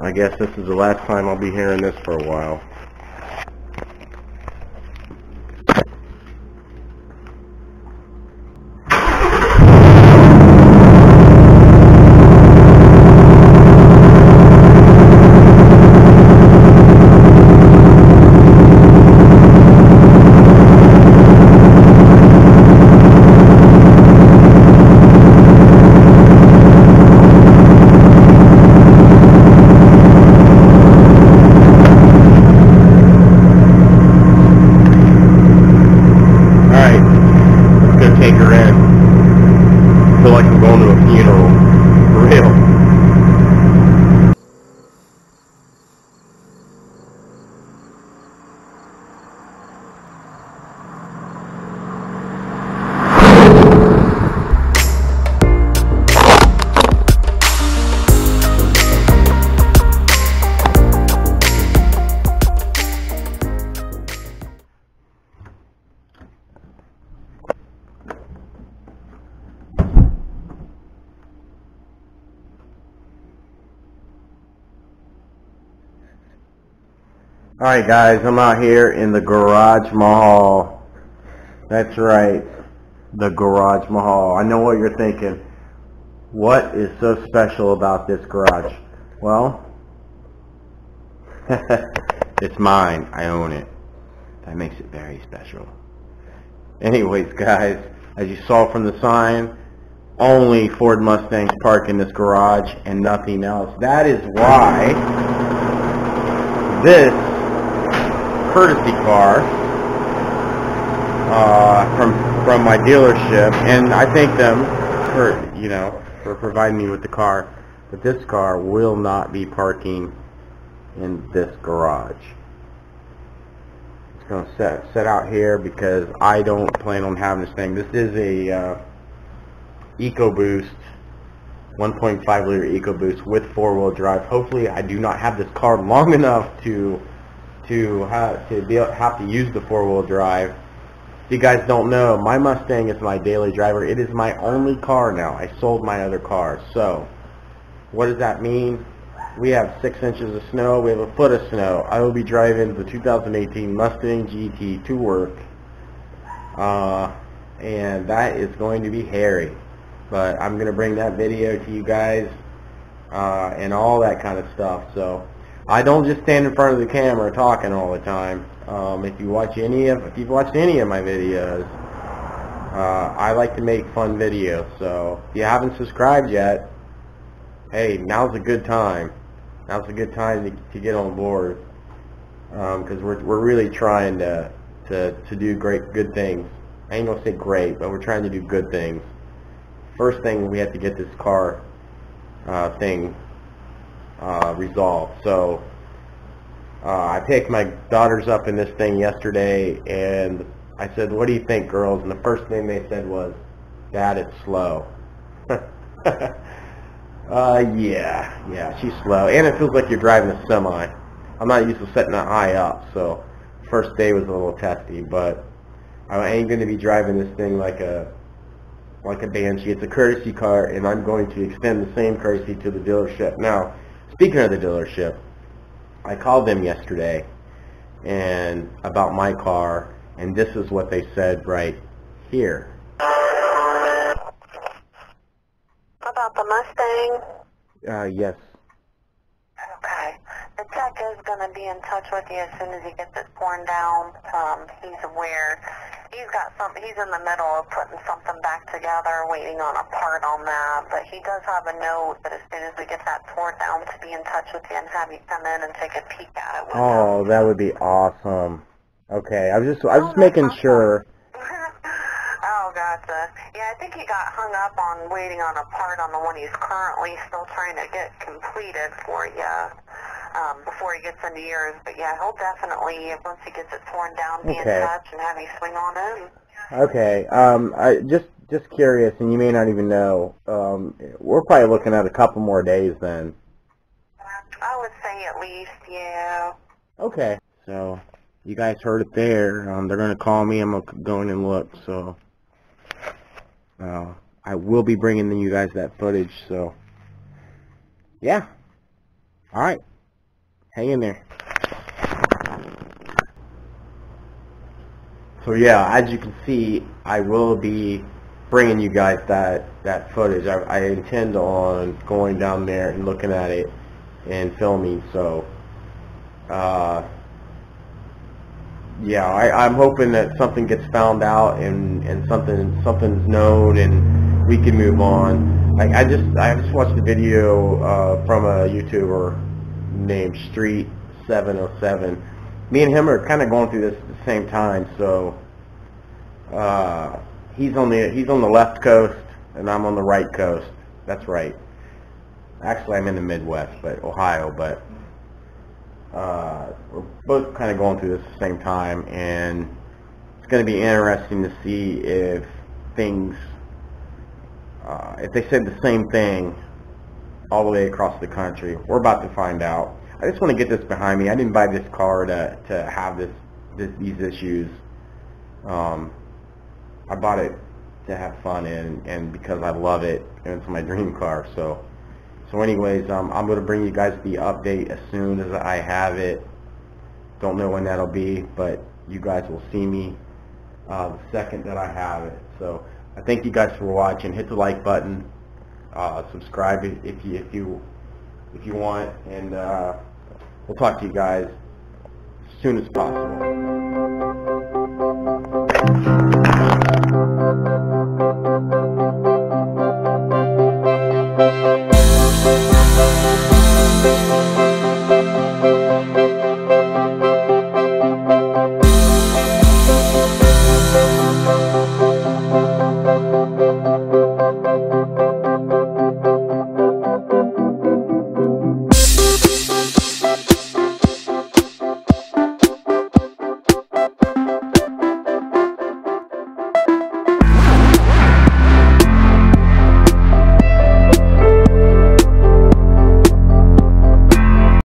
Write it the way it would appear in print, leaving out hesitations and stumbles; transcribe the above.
I guess this is the last time I'll be hearing this for a while. Take her in. I feel like I'm going to a funeral. For real. Alright guys, I'm out here in the Garage Mahal. That's right, the Garage Mahal. I know what you're thinking. What is so special about this garage? Well, it's mine. I own it. That makes it very special. Anyways guys, as you saw from the sign, only Ford Mustangs park in this garage and nothing else. That is why this courtesy car from my dealership, and I thank them for providing me with the car, but this car will not be parking in this garage. It's going to set out here because I don't plan on having this thing. This is a EcoBoost 1.5 liter EcoBoost with 4-wheel drive. Hopefully I do not have this car long enough to have to use the 4-wheel drive. If you guys don't know, my Mustang is my daily driver. It is my only car now. I sold my other car. So what does that mean? We have 6 inches of snow. We have a foot of snow. I will be driving the 2018 Mustang GT to work, and that is going to be hairy. But I'm going to bring that video to you guys and all that kind of stuff. So I don't just stand in front of the camera talking all the time. If you've watched any of my videos, I like to make fun videos. So if you haven't subscribed yet, hey, now's a good time. Now's a good time to get on board, because we're really trying to do good things. I ain't gonna say great, but we're trying to do good things. First thing, we have to get this car thing resolved. So I picked my daughters up in this thing yesterday, and I said, what do you think, girls? And the first thing they said was, Dad, it's slow. Yeah, she's slow, and it feels like you're driving a semi. I'm not used to setting that high up, so first day was a little testy, but I ain't going to be driving this thing like a Banshee. It's a courtesy car, and I'm going to extend the same courtesy to the dealership. Now, speaking of the dealership, I called them yesterday and about my car, and this is what they said right here. About the Mustang? Yes. Okay. The tech is going to be in touch with you as soon as he gets it torn down. He's aware. He's in the middle of putting something back together, waiting on a part on that, but he does have a note that as soon as we get that torn down to be in touch with you and have you come in and take a peek at it. Oh, that would be awesome. Okay, I was just making sure. Oh, gotcha. Yeah, I think he got hung up on waiting on a part on the one he's currently still trying to get completed for you before he gets into yours. But yeah, he'll definitely, once he gets it torn down, be in touch and have you swing on in. Okay. I just curious, and you may not even know. We're probably looking at a couple more days then. I would say at least, yeah. Okay. So you guys heard it there. They're gonna call me. I'm gonna go in and look. So I will be bringing you guys that footage. So yeah. All right. Hang in there. So yeah, as you can see, I will be bringing you guys that footage. I intend on going down there and looking at it and filming. So yeah, I'm hoping that something gets found out and something's known and we can move on. I just watched a video from a YouTuber named Street 707. Me and him are kind of going through this at the same time. So he's on the left coast and I'm on the right coast. That's right. Actually, I'm in the Midwest, but Ohio. But we're both kind of going through this at the same time, and it's going to be interesting to see if things, if they said the same thing all the way across the country. We're about to find out. I just want to get this behind me. I didn't buy this car to have these issues. I bought it to have fun in and because I love it, and it's my dream car. So anyways, I'm going to bring you guys the update as soon as I have it. Don't know when that'll be, but you guys will see me the second that I have it. So I thank you guys for watching. Hit the like button, subscribe if you want, and we'll talk to you guys as soon as possible.